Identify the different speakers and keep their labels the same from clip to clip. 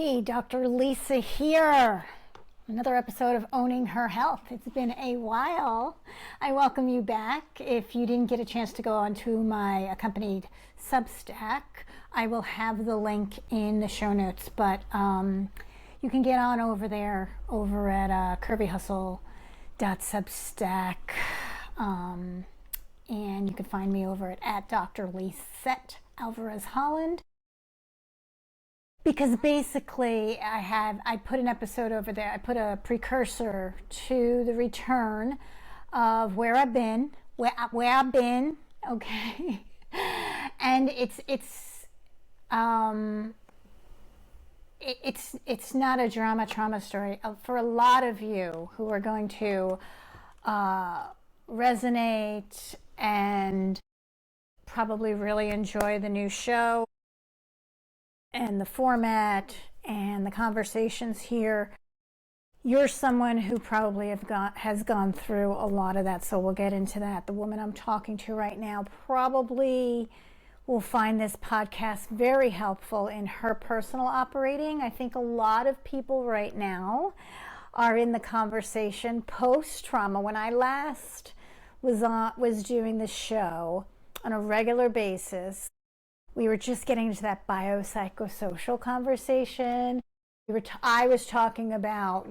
Speaker 1: Hey, Dr. Lisa here. Another episode of Owning Her Health. It's been a while. I welcome you back. If you didn't get a chance to go onto my accompanied Substack, I will have the link in the show notes, but you can get on over there over at curvyhustle.substack, and you can find me over at Dr. Lisette Alvarez Holland. Because basically I put an episode over there, I put a precursor to the return of where I've been, okay? And it's not a trauma story. For a lot of you who are going to resonate and probably really enjoy the new show and the format and the conversations here, you're someone who probably has gone through a lot of that, so we'll get into that. The woman I'm talking to right now probably will find this podcast very helpful in her personal operating. I think a lot of people right now are in the conversation post-trauma. When I last was doing this show on a regular basis, we were just getting into that biopsychosocial conversation. I was talking about,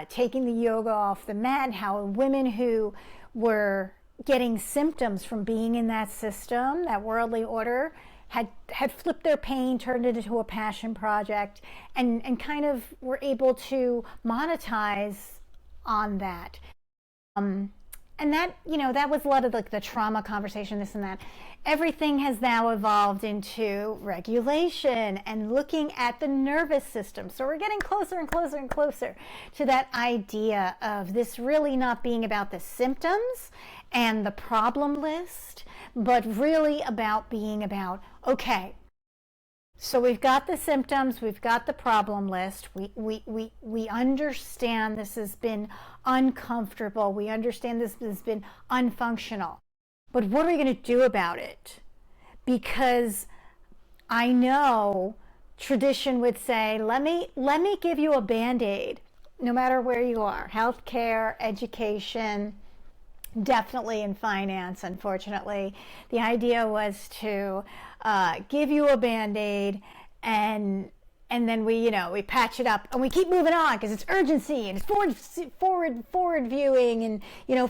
Speaker 1: taking the yoga off the mat, how women who were getting symptoms from being in that system, that worldly order, had flipped their pain, turned it into a passion project, and kind of were able to monetize on that. And that, that was a lot of like the trauma conversation, this and that. Everything has now evolved into regulation and looking at the nervous system. So we're getting closer and closer and closer to that idea of this really not being about the symptoms and the problem list, but really about being about, okay, so we've got the symptoms, we've got the problem list, we understand this has been uncomfortable, we understand this has been unfunctional, but what are we going to do about it? Because I know tradition would say, let me give you a Band-Aid, no matter where you are, healthcare, education, definitely in finance, unfortunately. The idea was to give you a Band-Aid and then we patch it up and we keep moving on because it's urgency and it's forward viewing and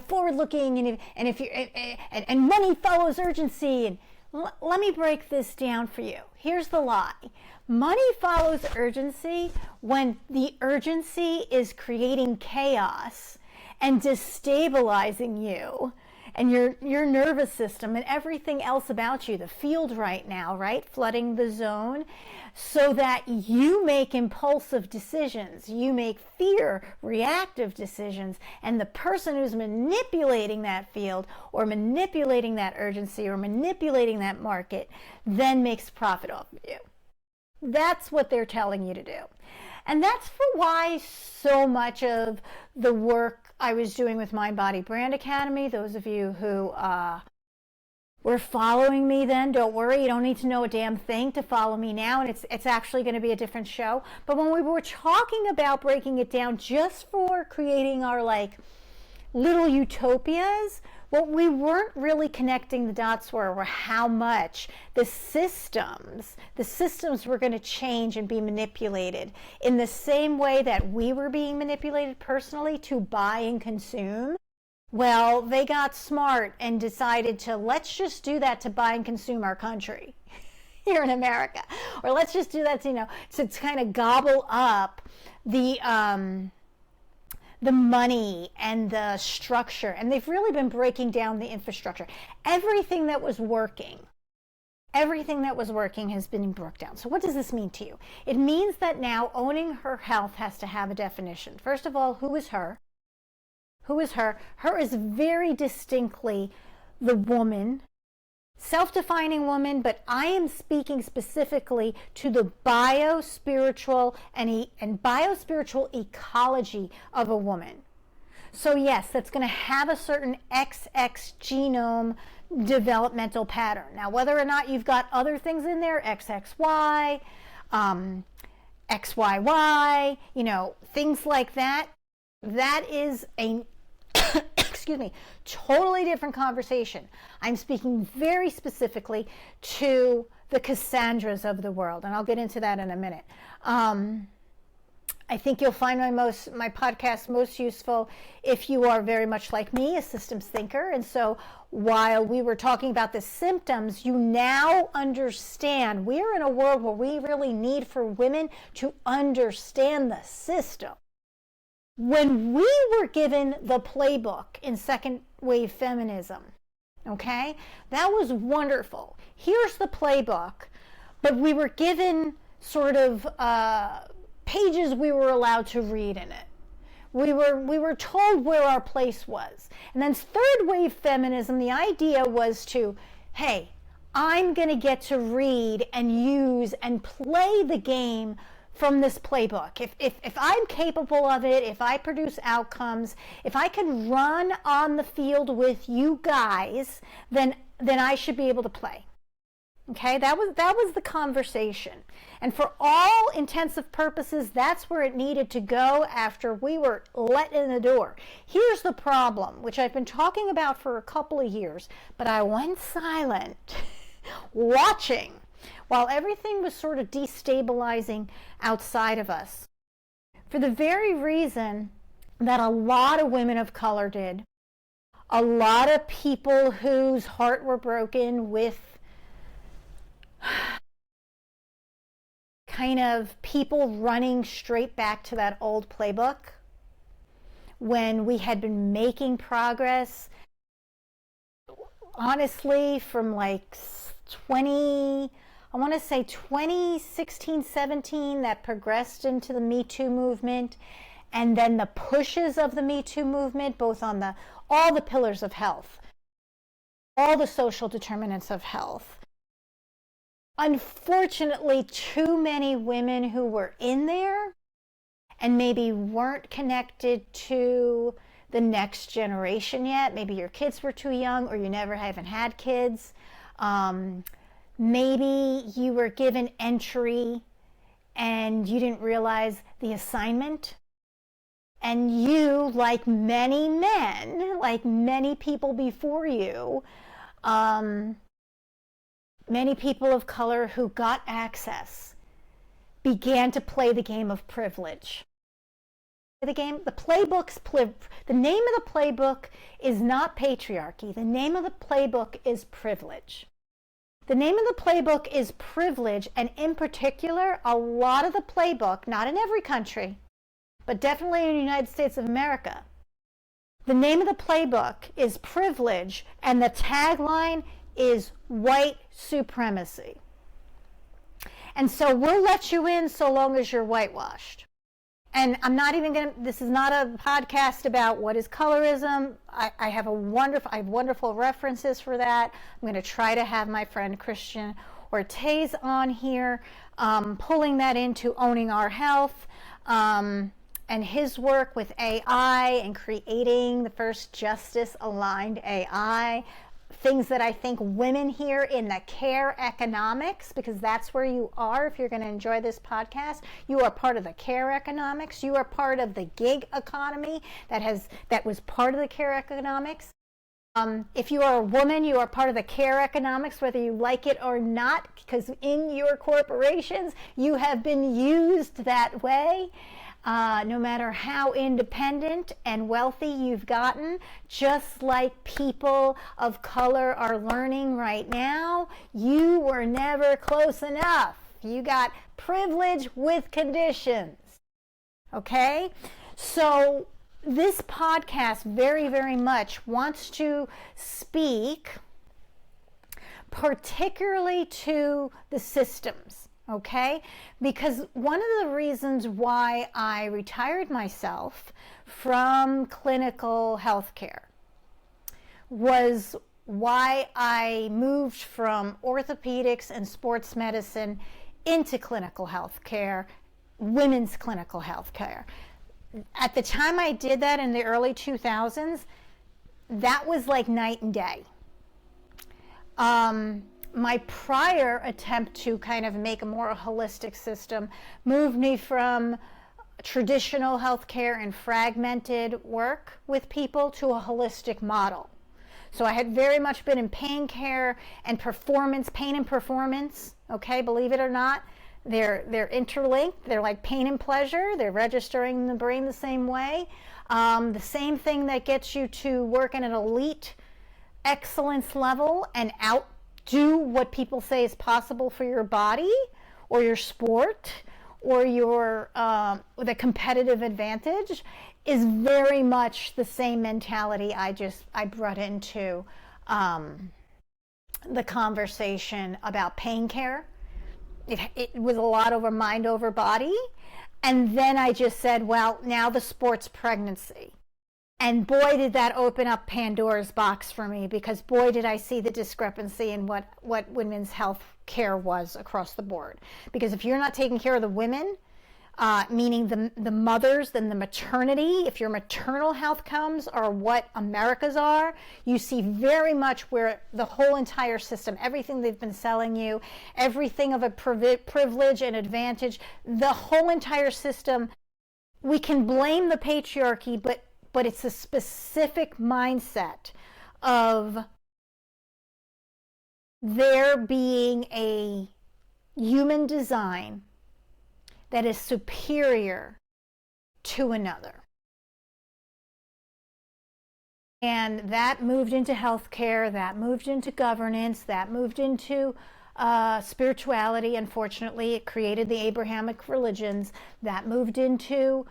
Speaker 1: forward looking and if you and money follows urgency. And let me break this down for you. Here's the lie. Money follows urgency when the urgency is creating chaos and destabilizing you and your nervous system and everything else about you, the field right now, right? Flooding the zone, so that you make impulsive decisions, you make reactive decisions, and the person who's manipulating that field or manipulating that urgency or manipulating that market then makes profit off of you. That's what they're telling you to do. And that's for why so much of the work I was doing with Mind Body Brand Academy, those of you who were following me then, don't worry, you don't need to know a damn thing to follow me now, and it's actually going to be a different show. But when we were talking about breaking it down just for creating our little utopias, what we weren't really connecting the dots were how much the systems were going to change and be manipulated in the same way that we were being manipulated personally to buy and consume. Well, they got smart and decided let's just do that to buy and consume our country here in America. Or let's just do that to kind of gobble up the money and the structure. And they've really been breaking down the infrastructure. Everything that was working has been broken down. So what does this mean to you? It means that now owning her health has to have a definition. First of all, who is her? Who is her? Her is very distinctly the woman, self-defining woman, but I am speaking specifically to the biospiritual and biospiritual ecology of a woman. So yes, that's going to have a certain XX genome developmental pattern. Now, whether or not you've got other things in there, XXY, XYY, things like that. That is a excuse me, totally different conversation. I'm speaking very specifically to the Cassandras of the world, and I'll get into that in a minute. I think you'll find my podcast most useful if you are very much like me, a systems thinker. And so while we were talking about the symptoms, you now understand we're in a world where we really need for women to understand the system. When we were given the playbook in second wave feminism, okay, that was wonderful. Here's the playbook, but we were given sort of pages we were allowed to read in it. We were told where our place was. And then third wave feminism, the idea was to, hey, I'm going to get to read and use and play the game from this playbook. If I'm capable of it, if I produce outcomes, if I can run on the field with you guys, then I should be able to play. Okay, that was the conversation. And for all intensive purposes, that's where it needed to go after we were let in the door. Here's the problem, which I've been talking about for a couple of years, but I went silent watching while everything was sort of destabilizing outside of us. For the very reason that a lot of women of color did, a lot of people whose heart were broken with kind of people running straight back to that old playbook when we had been making progress, honestly, from like 2016, 17, that progressed into the Me Too movement, and then the pushes of the Me Too movement, both on all the pillars of health, all the social determinants of health. Unfortunately, too many women who were in there and maybe weren't connected to the next generation yet. Maybe your kids were too young, or you haven't had kids. Maybe you were given entry and you didn't realize the assignment. And you, like many men, like many people before you, many people of color who got access began to play the game of privilege. The name of the playbook is not patriarchy. The name of the playbook is privilege. The name of the playbook is privilege, and in particular, a lot of the playbook, not in every country, but definitely in the United States of America, the name of the playbook is privilege, and the tagline is white supremacy. And so we'll let you in so long as you're whitewashed. And I'm not even this is not a podcast about what is colorism. I have wonderful references for that. I'm going to try to have my friend Christian Ortiz on here, pulling that into owning our health, and his work with AI and creating the first justice-aligned AI. Things that I think women here in the care economics, because that's where you are if you're going to enjoy this podcast. You are part of the care economics. You are part of the gig economy that was part of the care economics. If you are a woman, you are part of the care economics, whether you like it or not, because in your corporations, you have been used that way. No matter how independent and wealthy you've gotten, just like people of color are learning right now, you were never close enough. You got privilege with conditions. Okay? So this podcast very, very much wants to speak particularly to the systems. Okay? Because one of the reasons why I retired myself from clinical healthcare was why I moved from orthopedics and sports medicine into clinical healthcare, women's clinical healthcare. At the time I did that in the early 2000s, that was like night and day. my prior attempt to kind of make a more holistic system moved me from traditional healthcare and fragmented work with people to a holistic model. So I had very much been in pain care and performance, pain and performance, okay, believe it or not. They're interlinked. They're like pain and pleasure. They're registering in the brain the same way. The same thing that gets you to work at an elite excellence level and outdo what people say is possible for your body or your sport or your the competitive advantage is very much the same mentality I brought into the conversation about pain care. It was a lot over mind over body. And then I just said, well, now the sports pregnancy. And boy, did that open up Pandora's box for me, because boy, did I see the discrepancy in what women's health care was across the board. Because if you're not taking care of the women, meaning the mothers, then the maternity, if your maternal health comes are what America's are, you see very much where the whole entire system, everything they've been selling you, everything of a privilege and advantage, the whole entire system, we can blame the patriarchy, but it's a specific mindset of there being a human design that is superior to another. And that moved into healthcare, that moved into governance, that moved into spirituality. Unfortunately, it created the Abrahamic religions. That moved into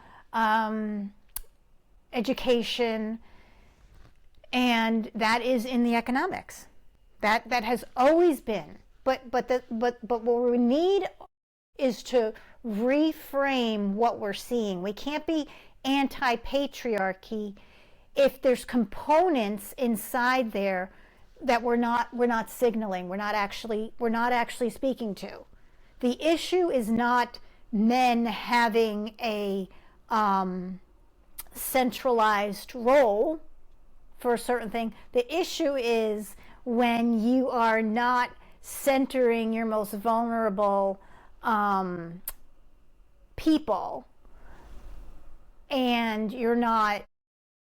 Speaker 1: education, and that is in the economics. That has always been. But what we need is to reframe what we're seeing. We can't be anti-patriarchy if there's components inside there that we're not signaling, we're not actually speaking to. The issue is not men having a centralized role for a certain thing. The issue is when you are not centering your most vulnerable people, and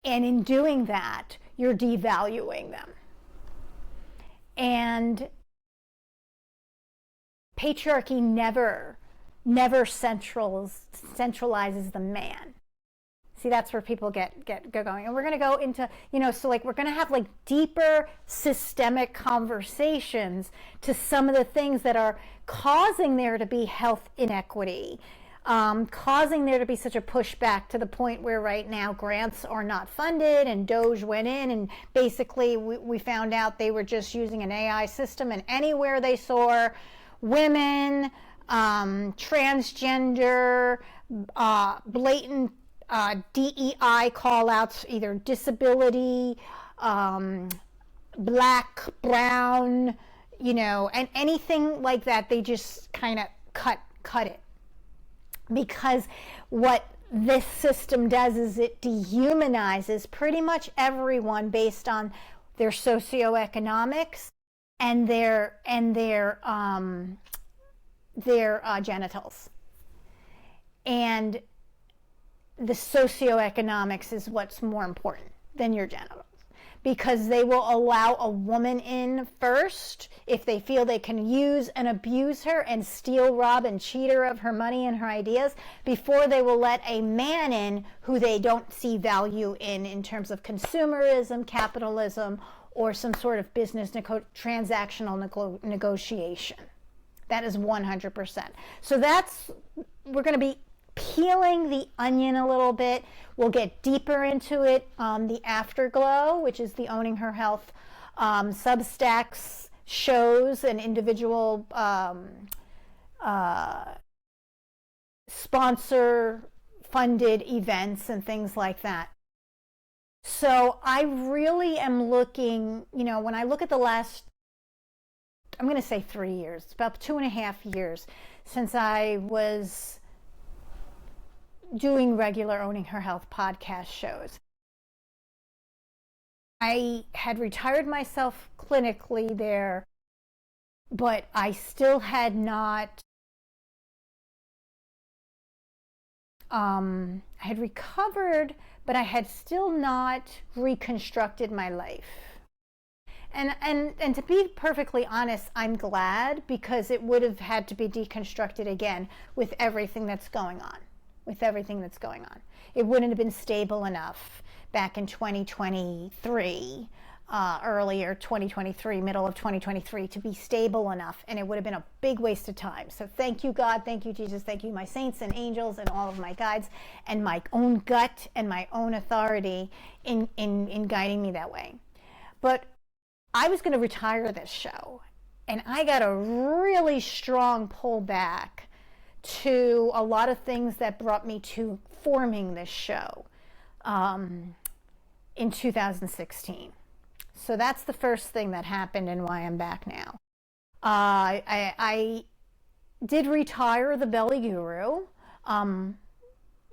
Speaker 1: in doing that, you're devaluing them. And patriarchy never centralizes the man. See, that's where people get going. And we're going to go into, so like we're going to have like deeper systemic conversations to some of the things that are causing there to be health inequity, causing there to be such a pushback to the point where right now grants are not funded, and DOGE went in and basically we found out they were just using an AI system, and anywhere they saw women, transgender, blatant DEI call-outs, either disability, black, brown, and anything like that, they just kind of cut it. Because what this system does is it dehumanizes pretty much everyone based on their socioeconomics and their genitals. And the socioeconomics is what's more important than your genitals, because they will allow a woman in first if they feel they can use and abuse her and steal, rob, and cheat her of her money and her ideas, before they will let a man in who they don't see value in terms of consumerism, capitalism, or some sort of business transactional negotiation. That is 100%. So we're going to be peeling the onion a little bit. We'll get deeper into it on the Afterglow, which is the Owning Her Health Substacks shows and individual sponsor-funded events and things like that. So I really am looking, when I look at the last, I'm going to say 3 years, it's about 2.5 years since I was doing regular Owning Her Health podcast shows. I had retired myself clinically there but I still had not, I had recovered, but I had still not reconstructed my life. And to be perfectly honest, I'm glad, because it would have had to be deconstructed again with everything that's going on. With everything that's going on. It wouldn't have been stable enough back in 2023, earlier 2023, middle of 2023, to be stable enough, and it would have been a big waste of time. So thank you, God, thank you, Jesus, thank you, my saints and angels and all of my guides, and my own gut and my own authority in guiding me that way. But I was going to retire this show, and I got a really strong pullback to a lot of things that brought me to forming this show in 2016. So that's the first thing that happened and why I'm back now. I did retire the Belly Guru,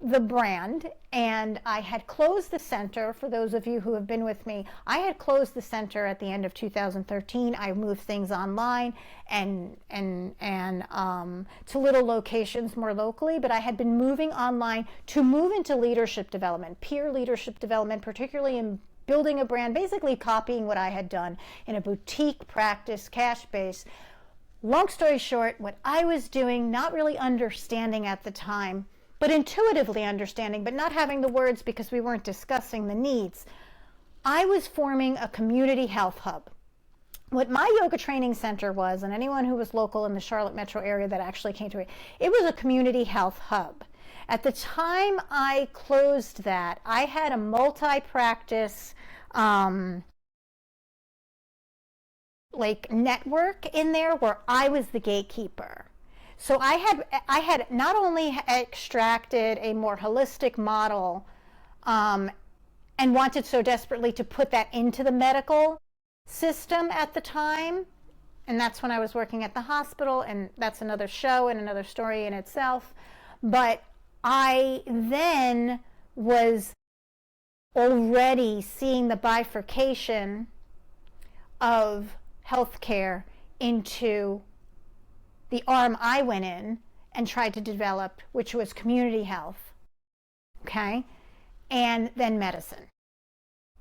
Speaker 1: the brand, and I had closed the center. For those of you who have been with me, I had closed the center at the end of 2013. I moved things online and to little locations more locally, but I had been moving online to move into leadership development, peer leadership development, particularly in building a brand, basically copying what I had done in a boutique practice, cash-based. Long story short, what I was doing, not really understanding at the time, but intuitively understanding, but not having the words because we weren't discussing the needs. I was forming a community health hub. What my yoga training center was, and anyone who was local in the Charlotte metro area that actually came to it was a community health hub. At the time I closed that, I had a multi-practice like network in there where I was the gatekeeper. So I had not only extracted a more holistic model and wanted so desperately to put that into the medical system at the time, and that's when I was working at the hospital, and that's another show and another story in itself, but I then was already seeing the bifurcation of healthcare into the arm I went in and tried to develop, which was community health, okay, and then medicine.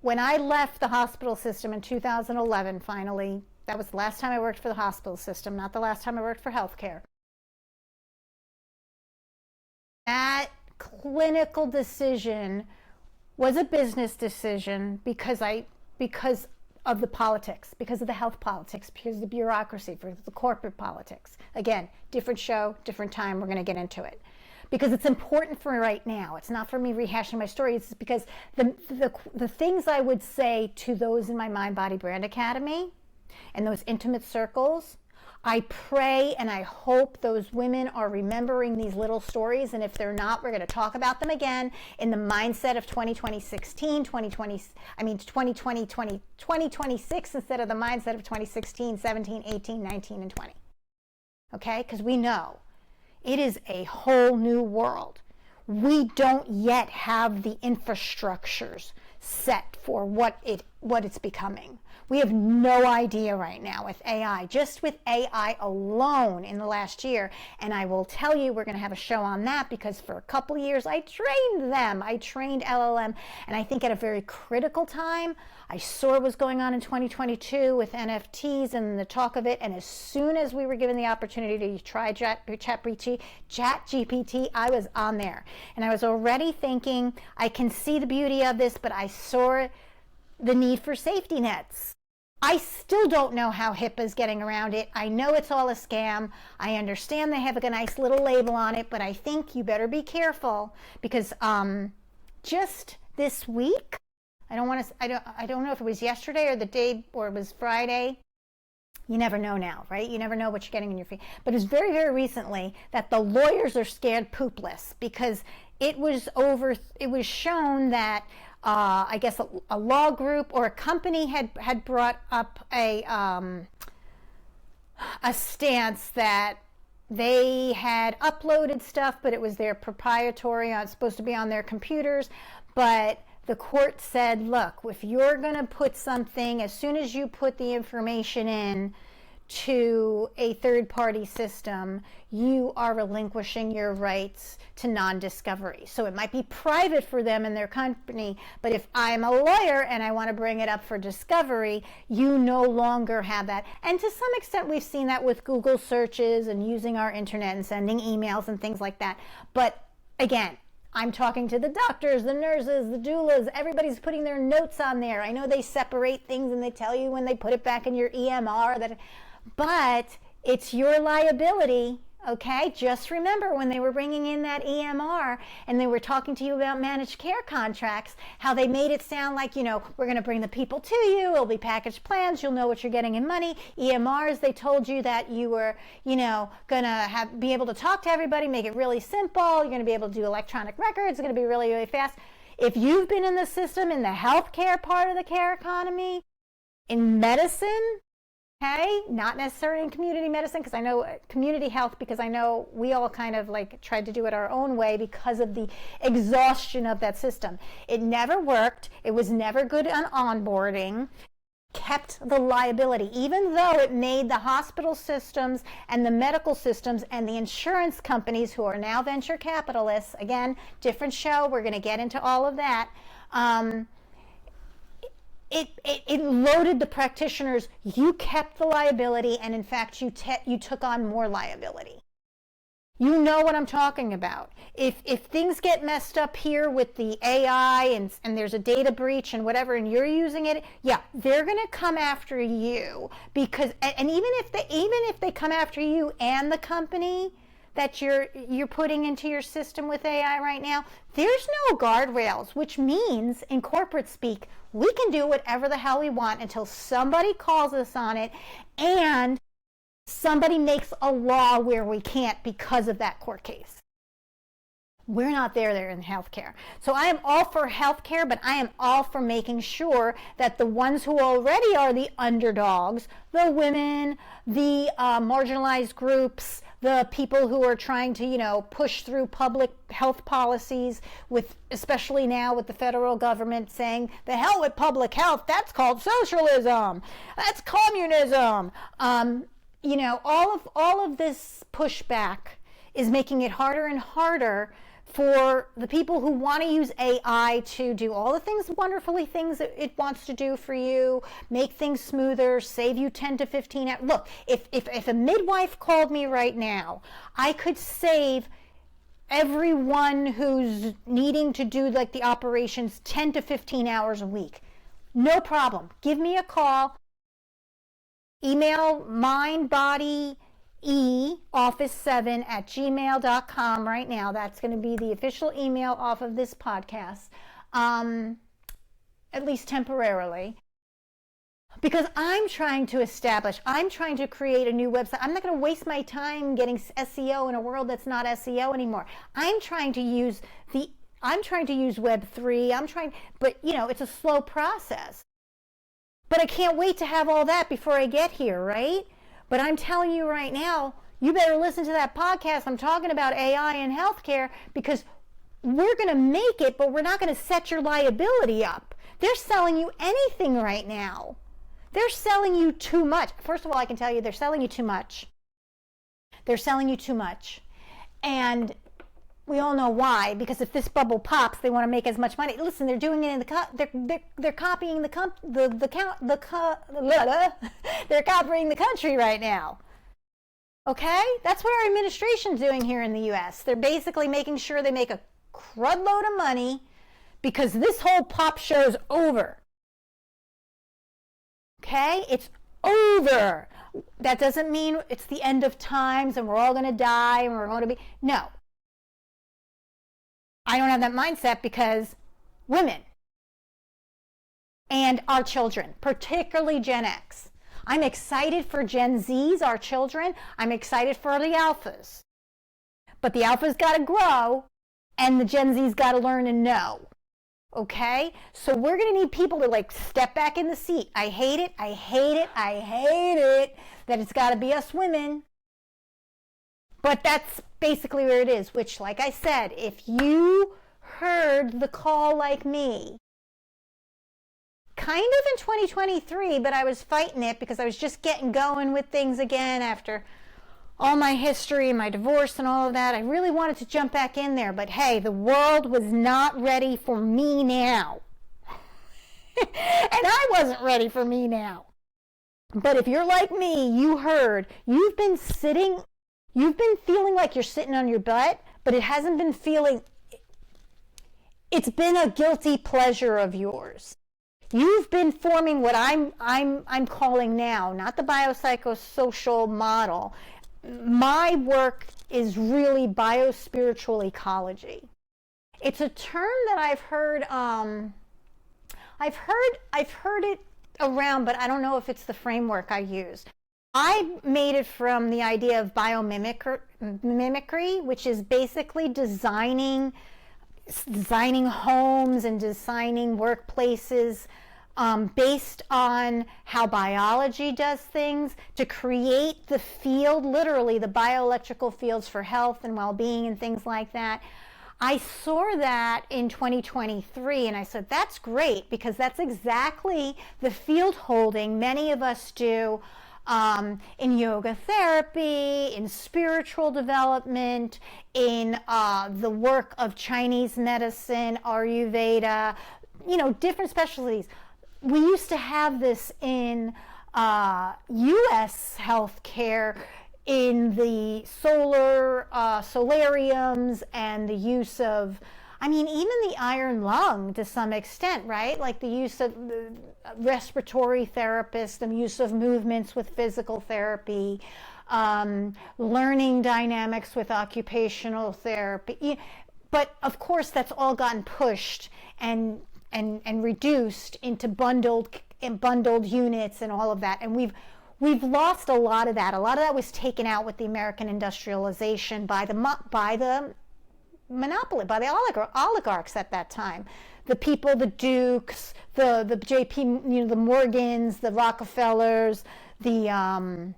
Speaker 1: When I left the hospital system in 2011, finally, that was the last time I worked for the hospital system, not the last time I worked for healthcare. That clinical decision was a business decision because of the politics, because of the health politics, because of the bureaucracy, for the corporate politics. Again, different show, different time, we're going to get into it. Because it's important for right now. It's not for me rehashing my story. It's because the things I would say to those in my Mind Body Brand Academy and those intimate circles, I pray and I hope those women are remembering these little stories, and if they're not, we're going to talk about them again in the mindset of 2026 instead of the mindset of 2016, 17, 18, 19, and 20. Okay? Because we know it is a whole new world. We don't yet have the infrastructures set for what it's becoming. We have no idea right now with AI, just with AI alone in the last year. And I will tell you, we're going to have a show on that because for a couple of years I trained them. I trained LLM, and I think at a very critical time, I saw what was going on in 2022 with NFTs and the talk of it. And as soon as we were given the opportunity to try ChatGPT, I was on there. And I was already thinking, I can see the beauty of this, but I saw the need for safety nets. I still don't know how HIPAA's getting around it. I know it's all a scam. I understand they have a nice little label on it, but I think you better be careful because just this week, I don't know if it was yesterday or the day or it was Friday. You never know now, right? You never know what you're getting in your feet. But it's very, very recently that the lawyers are scared poopless because it was shown that I guess a law group or a company had brought up a stance that they had uploaded stuff, but it was their proprietary, it's supposed to be on their computers, but the court said, look, if you're going to put something, as soon as you put the information in to a third-party system, you are relinquishing your rights to non-discovery. So it might be private for them and their company, but if I'm a lawyer and I want to bring it up for discovery, you no longer have that. And to some extent, we've seen that with Google searches and using our internet and sending emails and things like that. But again, I'm talking to the doctors, the nurses, the doulas, everybody's putting their notes on there. I know they separate things and they tell you when they put it back in your EMR, but it's your liability, okay? Just remember when they were bringing in that EMR and they were talking to you about managed care contracts, how they made it sound like, we're going to bring the people to you, it'll be packaged plans, you'll know what you're getting in money. EMRs, they told you that you were, going to be able to talk to everybody, make it really simple, you're going to be able to do electronic records, it's going to be really, really fast. If you've been in the system, in the healthcare part of the care economy, in medicine, okay, not necessarily in community medicine, because I know community health, because I know we all kind of tried to do it our own way because of the exhaustion of that system. It never worked. It was never good on onboarding. Kept the liability, even though it made the hospital systems and the medical systems and the insurance companies, who are now venture capitalists, again, different show, we're going to get into all of that, it loaded the practitioners. You kept the liability, and in fact, you took on more liability. You know what I'm talking about. If things get messed up here with the AI and there's a data breach and whatever, and you're using it, yeah, they're going to come after you, because, and even if they come after you and the company that you're putting into your system with AI right now, there's no guardrails, which means in corporate speak, we can do whatever the hell we want until somebody calls us on it and somebody makes a law where we can't because of that court case. We're not there in healthcare. So I am all for healthcare, but I am all for making sure that the ones who already are the underdogs, the women, the marginalized groups, the people who are trying to, push through public health policies, with, especially now with the federal government saying, the hell with public health, that's called socialism, that's communism. All of this pushback is making it harder and harder for the people who want to use AI to do all the things that it wants to do for you, make things smoother, save you 10 to 15 hours. Look, if a midwife called me right now, I could save everyone who's needing to do the operations 10 to 15 hours a week. No problem. Give me a call. Email mindbodyoffice7@gmail.com right now. That's going to be the official email off of this podcast, at least temporarily. Because I'm trying to create a new website. I'm not going to waste my time getting SEO in a world that's not SEO anymore. I'm trying to use Web3. But it's a slow process. But I can't wait to have all that before I get here, right? But I'm telling you right now, you better listen to that podcast. I'm talking about AI in healthcare, because we're going to make it, but we're not going to set your liability up. They're selling you anything right now. They're selling you too much. First of all, I can tell you they're selling you too much. They're selling you too much. And we all know why, because if this bubble pops, they want to make as much money. Listen, they're doing it in they're copying they're copying the country right now. Okay? That's what our administration's doing here in the US. They're basically making sure they make a crud load of money, because this whole pop show's over. Okay? It's over. That doesn't mean it's the end of times and we're all going to die and we're going to be, no. I don't have that mindset, because women and our children, particularly Gen X. I'm excited for Gen Zs, our children. I'm excited for the alphas. But the alphas got to grow, and the Gen Zs got to learn and know. Okay? So we're going to need people to step back in the seat. I hate it that it's got to be us women. But that's basically where it is, which, like I said, if you heard the call like me, kind of in 2023, but I was fighting it because I was just getting going with things again after all my history, my divorce and all of that. I really wanted to jump back in there, but hey, the world was not ready for me now. And I wasn't ready for me now. But if you're like me, you've been feeling like you're sitting on your butt, but it hasn't been feeling, it's been a guilty pleasure of yours. You've been forming what I'm calling now, not the biopsychosocial model. My work is really biospiritual ecology. It's a term that I've heard it around, but I don't know if it's the framework I use. I made it from the idea of biomimicry, which is basically designing homes and designing workplaces based on how biology does things to create the field, literally the bioelectrical fields for health and well-being and things like that. I saw that in 2023 and I said, that's great, because that's exactly the field holding many of us do in yoga therapy, in spiritual development, in the work of Chinese medicine, Ayurveda, different specialties. We used to have this in U.S. healthcare, in the solariums and the use of, even the iron lung to some extent, right? Like the use of the respiratory therapists, the use of movements with physical therapy, learning dynamics with occupational therapy. But of course, that's all gotten pushed and reduced into bundled units and all of that. And we've lost a lot of that. A lot of that was taken out with the American industrialization by the monopoly, by the oligarchs at that time. The people, the Dukes, the JP, the Morgans, the Rockefellers, the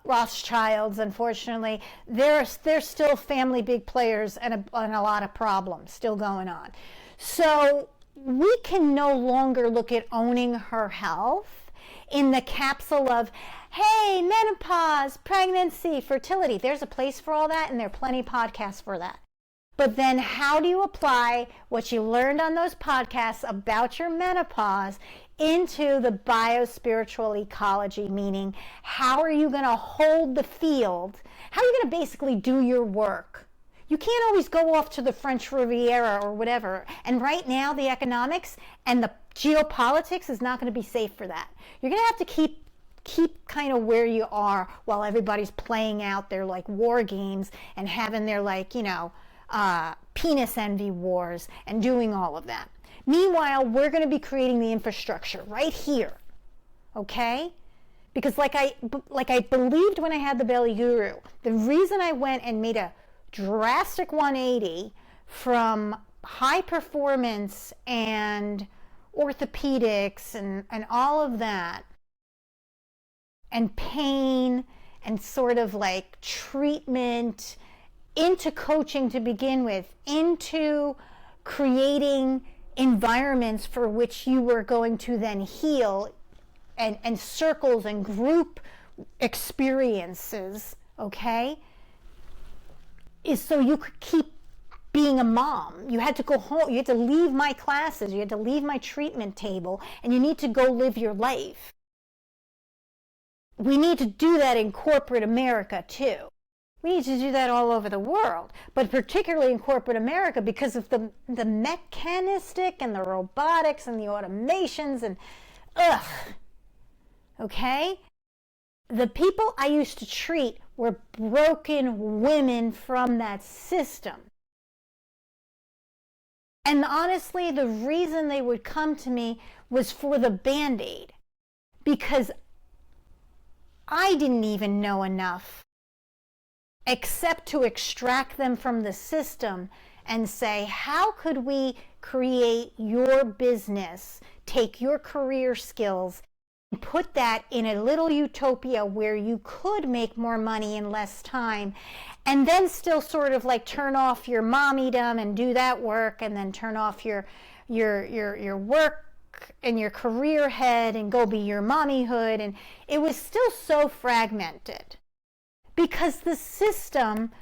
Speaker 1: Rothschilds. Unfortunately, they're still family big players and a lot of problems still going on. So we can no longer look at owning her health in the capsule of, hey, menopause, pregnancy, fertility. There's a place for all that, and there are plenty of podcasts for that. But then how do you apply what you learned on those podcasts about your menopause into the biospiritual ecology? Meaning, how are you going to hold the field? How are you going to basically do your work? You can't always go off to the French Riviera or whatever. And right now, the economics and the geopolitics is not going to be safe for that. You're going to have to keep kind of where you are while everybody's playing out their war games and having their penis envy wars and doing all of that. Meanwhile, we're going to be creating the infrastructure right here, okay? Because like I believed when I had the Belly Guru, the reason I went and made a drastic 180 from high performance and orthopedics and all of that, and pain and sort of treatment, into coaching to begin with, into creating environments for which you were going to then heal, and circles and group experiences, okay, is so you could keep being a mom. You had to go home, you had to leave my classes, you had to leave my treatment table, and you need to go live your life. We need to do that in corporate America too. We need to do that all over the world, but particularly in corporate America because of the mechanistic and the robotics and the automations and okay? The people I used to treat were broken women from that system. And honestly, the reason they would come to me was for the Band-Aid, because I didn't even know enough except to extract them from the system and say, how could we create your business, take your career skills, and put that in a little utopia where you could make more money in less time, and then still sort of turn off your mommydom and do that work, and then turn off your work and your career head and go be your mommyhood. And it was still so fragmented because the system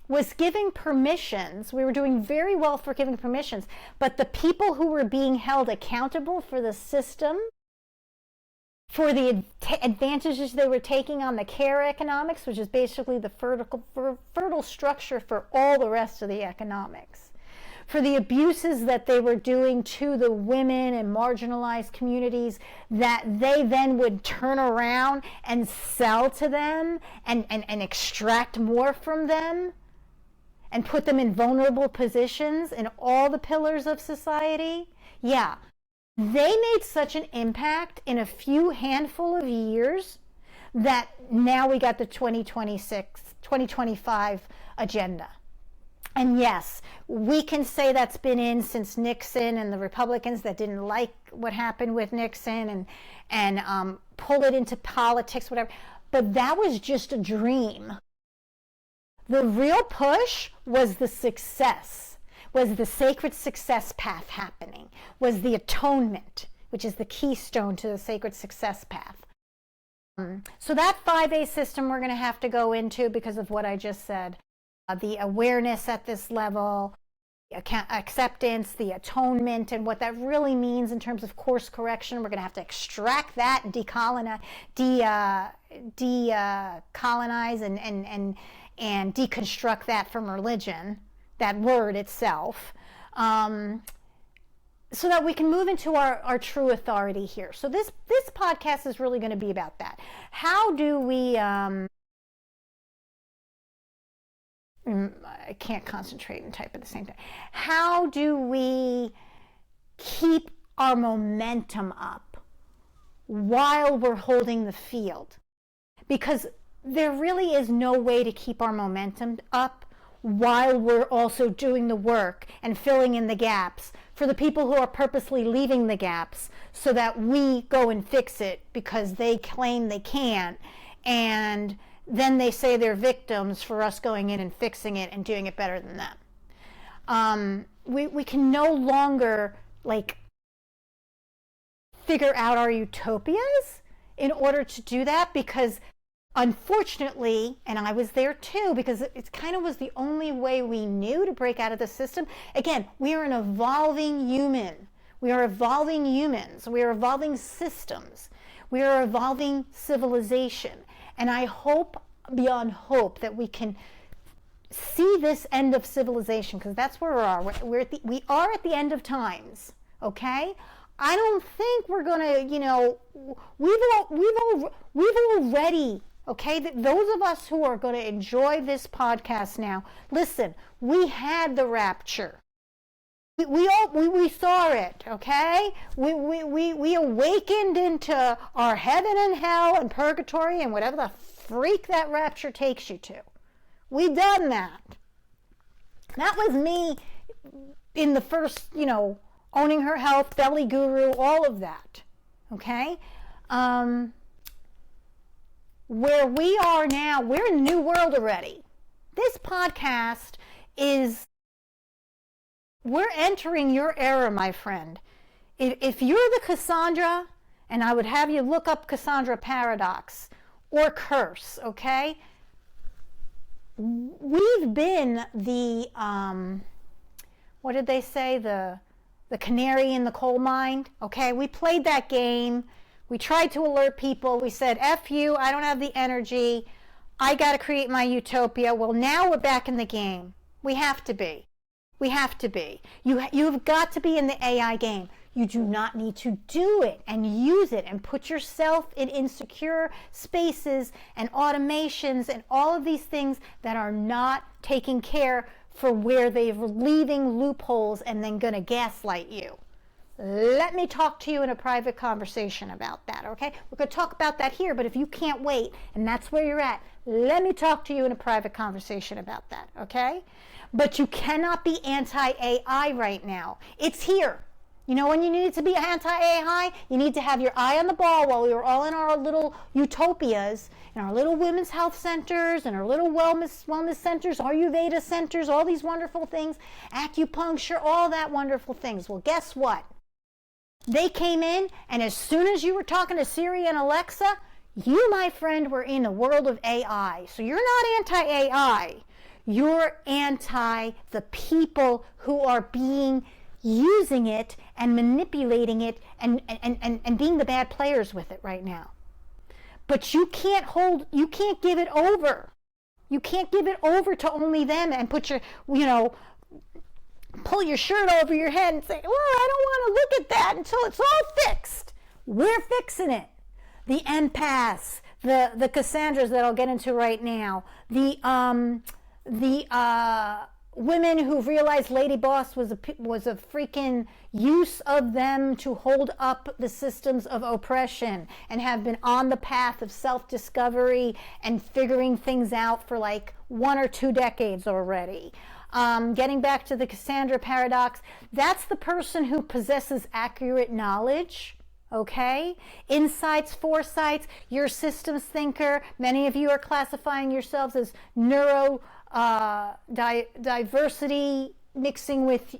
Speaker 1: was giving permissions. We were doing very well for giving permissions, but the people who were being held accountable for the system, for the advantages they were taking on the care economics, which is basically the fertile structure for all the rest of the economics, for the abuses that they were doing to the women and marginalized communities that they then would turn around and sell to them and extract more from them and put them in vulnerable positions in all the pillars of society. Yeah, they made such an impact in a few handful of years that now we got the 2025 agenda. And yes, we can say that's been in since Nixon, and the Republicans that didn't like what happened with Nixon and pull it into politics, whatever. But that was just a dream. The real push was the success, was the sacred success path happening, was the atonement, which is the keystone to the sacred success path. So that 5A system we're going to have to go into because of what I just said. The awareness at this level, acceptance, the atonement, and what that really means in terms of course correction. We're going to have to extract that and decolonize and deconstruct that from religion, that word itself, so that we can move into our true authority here. So this podcast is really going to be about that. How do we, I can't concentrate and type at the same time. How do we keep our momentum up while we're holding the field? Because there really is no way to keep our momentum up while we're also doing the work and filling in the gaps for the people who are purposely leaving the gaps so that we go and fix it because they claim they can't, and then they say they're victims for us going in and fixing it and doing it better than them. We can no longer figure out our utopias in order to do that, because unfortunately, and I was there too, because it kind of was the only way we knew to break out of the system. Again, we are an evolving human. We are evolving humans. We are evolving systems. We are evolving civilization. And I hope, beyond hope, that we can see this end of civilization, because that's where we are. We are at the end of times, okay? I don't think we're going to, we've already, okay, those of us who are going to enjoy this podcast now, listen, we had the rapture. We saw it, okay? We awakened into our heaven and hell and purgatory and whatever the freak that rapture takes you to. We done that. That was me in the first, owning her health, belly guru, all of that, okay? Where we are now, we're in a new world already. This podcast is, we're entering your era, my friend. If you're the Cassandra, and I would have you look up Cassandra paradox or curse, okay? We've been the, what did they say? The canary in the coal mine, okay? We played that game. We tried to alert people. We said, F you, I don't have the energy. I got to create my utopia. Well, now we're back in the game. We have to be. We have to be. You've got to be in the AI game. You do not need to do it and use it and put yourself in insecure spaces and automations and all of these things that are not taking care for where they're leaving loopholes and then going to gaslight you. Let me talk to you in a private conversation about that, okay? We're going to talk about that here, but if you can't wait and that's where you're at, let me talk to you in a private conversation about that, okay? But you cannot be anti-AI right now. It's here. When you need to be anti-AI, you need to have your eye on the ball while we were all in our little utopias, in our little women's health centers, and our little wellness centers, Ayurveda centers, all these wonderful things, acupuncture, all that wonderful things. Well, guess what? They came in, and as soon as you were talking to Siri and Alexa, you, my friend, were in the world of AI. So you're not anti-AI. You're anti the people who are using it and manipulating it and being the bad players with it right now. But you can't give it over. You can't give it over to only them and put your, pull your shirt over your head and say, well, I don't want to look at that until it's all fixed. We're fixing it. The empaths, the Cassandras that I'll get into right now, the women who realized Lady Boss was a freaking use of them to hold up the systems of oppression and have been on the path of self-discovery and figuring things out for like 1 or 2 decades already. Getting back to the Cassandra paradox, that's the person who possesses accurate knowledge. Okay? Insights, foresights, you're a systems thinker. Many of you are classifying yourselves as diversity, mixing with,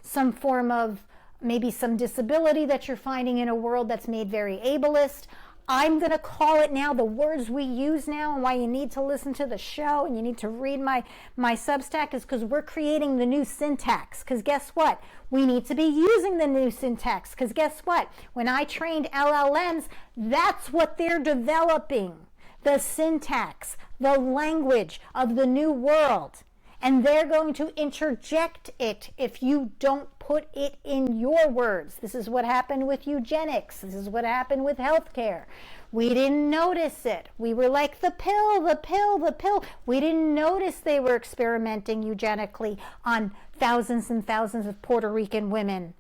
Speaker 1: some form of maybe some disability that you're finding in a world that's made very ableist. I'm going to call it now, the words we use now, and why you need to listen to the show and you need to read my Substack is because we're creating the new syntax. Because guess what? We need to be using the new syntax. Because guess what? When I trained LLMs, that's what they're developing. The syntax, the language of the new world. And they're going to interject it if you don't put it in your words. This is what happened with eugenics. This is what happened with healthcare. We didn't notice it. We were like, the pill, the pill, the pill. We didn't notice they were experimenting eugenically on thousands and thousands of Puerto Rican women,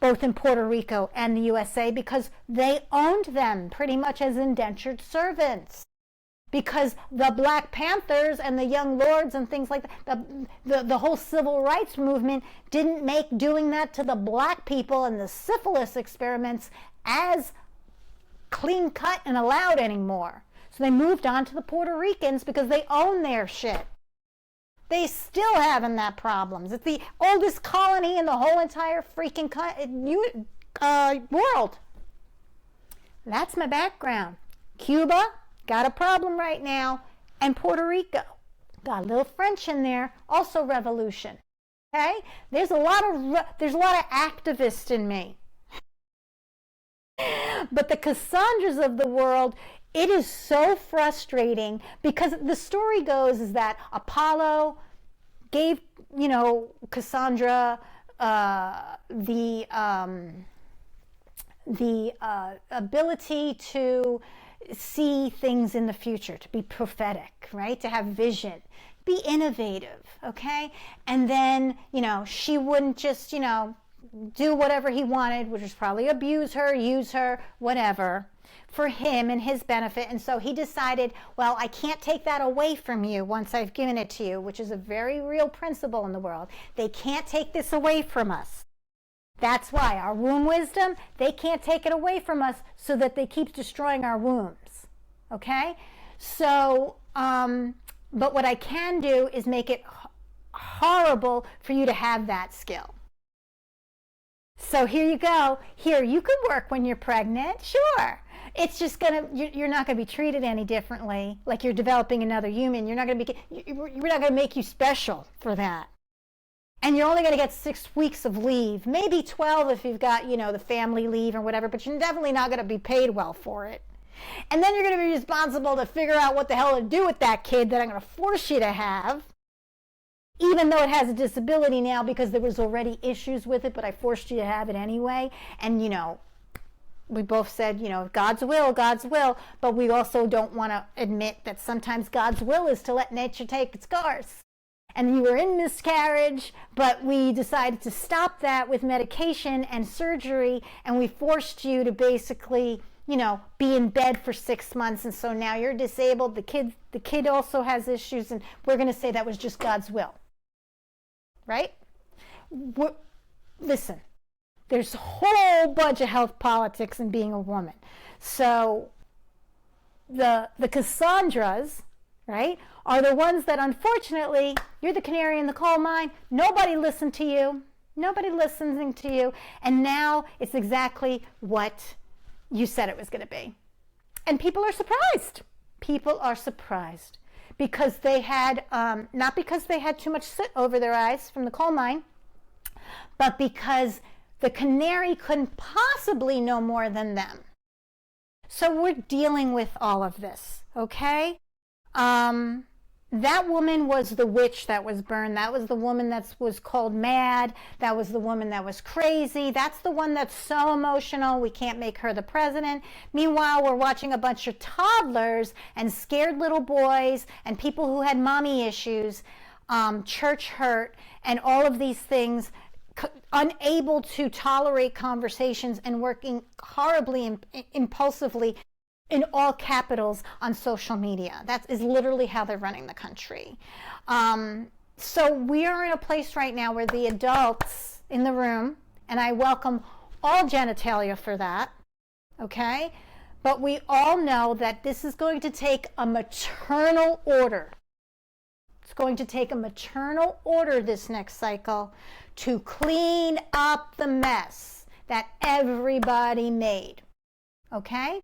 Speaker 1: both in Puerto Rico and the USA, because they owned them pretty much as indentured servants. Because the Black Panthers and the Young Lords and things like that, the whole civil rights movement didn't make doing that to the black people and the syphilis experiments as clean cut and allowed anymore. So they moved on to the Puerto Ricans because they own their shit. They still having that problems. It's the oldest colony in the whole entire freaking world. That's my background. Cuba got a problem right now, and Puerto Rico got a little French in there, also revolution. Okay, there's a lot of activists in me, but the Cassandras of the world, it is so frustrating because the story goes is that Apollo gave Cassandra the ability to see things in the future, to be prophetic, right? To have vision, be innovative, okay? And then, she wouldn't just, do whatever he wanted, which was probably abuse her, use her, whatever, for him and his benefit. And so he decided, well, I can't take that away from you once I've given it to you, which is a very real principle in the world. They can't take this away from us. That's why our womb wisdom, they can't take it away from us so that they keep destroying our wombs, okay? So, but what I can do is make it horrible for you to have that skill. So here you go. Here, you can work when you're pregnant, sure. It's just you're not gonna be treated any differently, like you're developing another human. We're not gonna make you special for that. And you're only going to get 6 weeks of leave, maybe 12 if you've got, the family leave or whatever, but you're definitely not going to be paid well for it. And then you're going to be responsible to figure out what the hell to do with that kid that I'm going to force you to have, even though it has a disability now because there was already issues with it, but I forced you to have it anyway. And, we both said, God's will, but we also don't want to admit that sometimes God's will is to let nature take its course. And you were in miscarriage, but we decided to stop that with medication and surgery, and we forced you to basically, be in bed for 6 months, and so now you're disabled. The kid also has issues, and we're going to say that was just God's will, right? Listen, there's a whole bunch of health politics in being a woman. So the Cassandras, right, are the ones that, unfortunately, you're the canary in the coal mine. Nobody listened to you. Nobody listening to you. And now it's exactly what you said it was going to be. And people are surprised. People are surprised because they had, not because they had too much soot over their eyes from the coal mine, but because the canary couldn't possibly know more than them. So we're dealing with all of this, okay? That woman was the witch that was burned. That was the woman that was called mad. That was the woman that was crazy. That's the one that's so emotional we can't make her the president. Meanwhile, we're watching a bunch of toddlers and scared little boys and people who had mommy issues, church hurt, and all of these things, unable to tolerate conversations and working horribly and impulsively in all capitals on social media. That is literally how they're running the country. So we are in a place right now where the adults in the room, and I welcome all genitalia for that, okay? But we all know that this is going to take a maternal order. It's going to take a maternal order this next cycle to clean up the mess that everybody made, okay?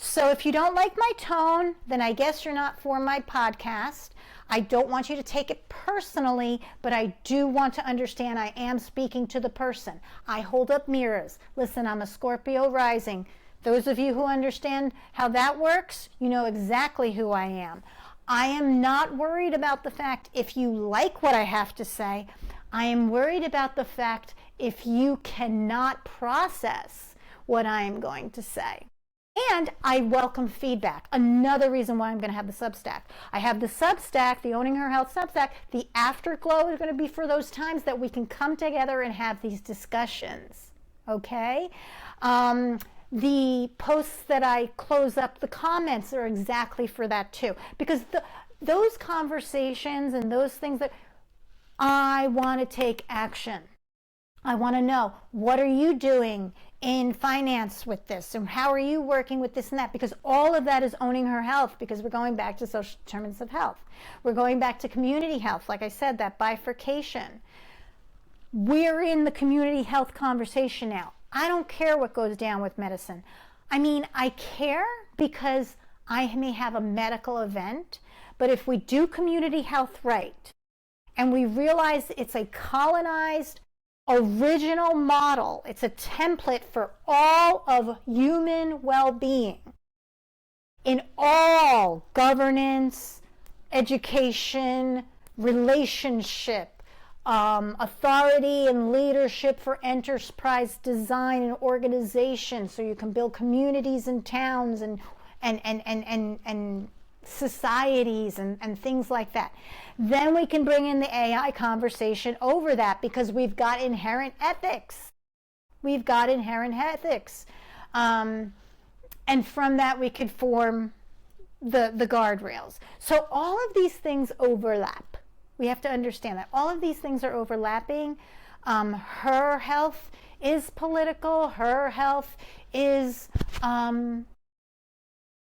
Speaker 1: So if you don't like my tone, then I guess you're not for my podcast. I don't want you to take it personally, but I do want to understand I am speaking to the person. I hold up mirrors. Listen, I'm a Scorpio rising. Those of you who understand how that works, you know exactly who I am. I am not worried about the fact if you like what I have to say. I am worried about the fact if you cannot process what I am going to say. And I welcome feedback. Another reason why I'm going to have the Substack. I have the Substack, the Owning Her Health Substack. The Afterglow is going to be for those times that we can come together and have these discussions. Okay? The posts that I close up, the comments are exactly for that too. Because those conversations and those things that I want to take action. I want to know, what are you doing in finance with this? And how are you working with this and that? Because all of that is owning her health, because we're going back to social determinants of health. We're going back to community health. Like I said, that bifurcation. We're in the community health conversation now. I don't care what goes down with medicine. I mean, I care because I may have a medical event, but if we do community health right, and we realize it's a colonized original model, it's a template for all of human well-being in all governance, education, relationship, authority and leadership for enterprise design and organization, so you can build communities and towns and societies and things like that. Then we can bring in the AI conversation over that, because we've got inherent ethics. We've got inherent ethics. And from that we could form the guardrails. So all of these things overlap. We have to understand that. All of these things are overlapping. Her health is political. Her health is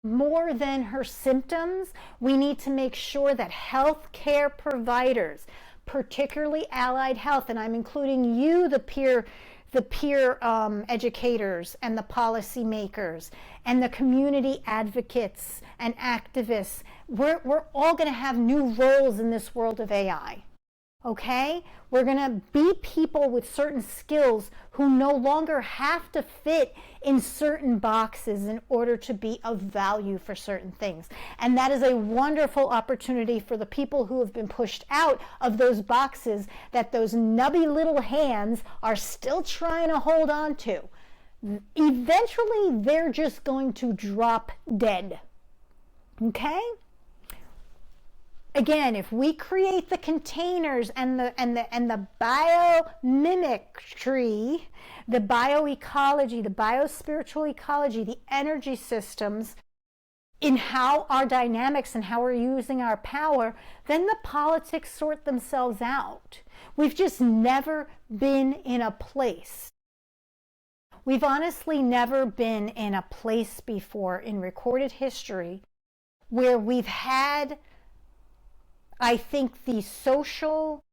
Speaker 1: more than her symptoms. We need to make sure that healthcare providers, particularly allied health, and I'm including you, the peer educators and the policymakers and the community advocates and activists, we're all going to have new roles in this world of AI. Okay? We're going to be people with certain skills who no longer have to fit in certain boxes in order to be of value for certain things. And that is a wonderful opportunity for the people who have been pushed out of those boxes that those nubby little hands are still trying to hold on to. Eventually, they're just going to drop dead. Okay? Again, if we create the containers and the biomimicry, the bioecology, the biospiritual ecology, the energy systems in how our dynamics and how we're using our power, then the politics sort themselves out. We've just never been in a place. We've honestly never been in a place before in recorded history where we've had, I think, the social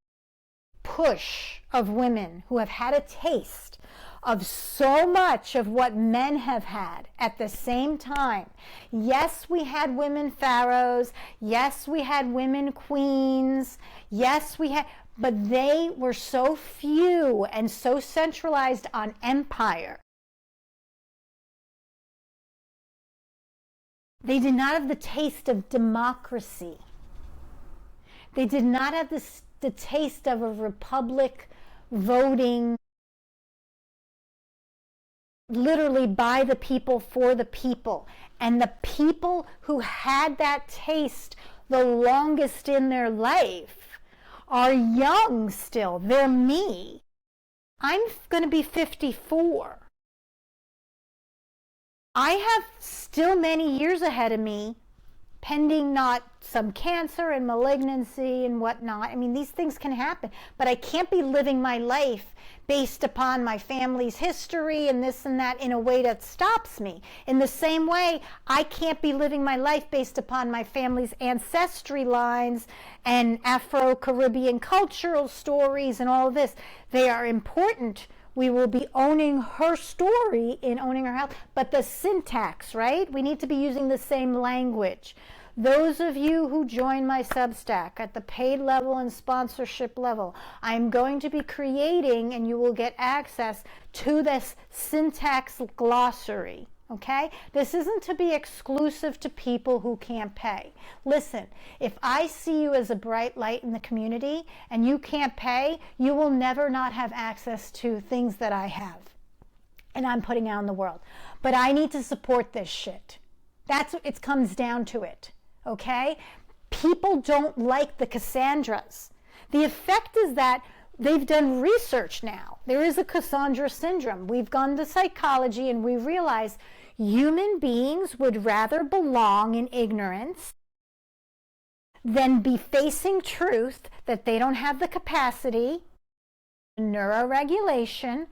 Speaker 1: push of women who have had a taste of so much of what men have had at the same time. Yes, we had women pharaohs. Yes, we had women queens. Yes, we had, but they were so few and so centralized on empire. They did not have the taste of democracy. They did not have the taste of a republic voting literally by the people, for the people. And the people who had that taste the longest in their life are young still. They're me. I'm going to be 54. I have still many years ahead of me, pending not some cancer and malignancy and whatnot. I mean, these things can happen, but I can't be living my life based upon my family's history and this and that in a way that stops me. In the same way, I can't be living my life based upon my family's ancestry lines and Afro-Caribbean cultural stories and all of this. They are important. We will be owning her story in owning her health, but the syntax, right? We need to be using the same language. Those of you who join my Substack at the paid level and sponsorship level, I'm going to be creating, and you will get access to this syntax glossary, okay? This isn't to be exclusive to people who can't pay. Listen, if I see you as a bright light in the community and you can't pay, you will never not have access to things that I have and I'm putting out in the world. But I need to support this shit. That's what it comes down to it. Okay? People don't like the Cassandras. The effect is that they've done research now. There is a Cassandra syndrome. We've gone to psychology and we realize human beings would rather belong in ignorance than be facing truth that they don't have the capacity, neuroregulation,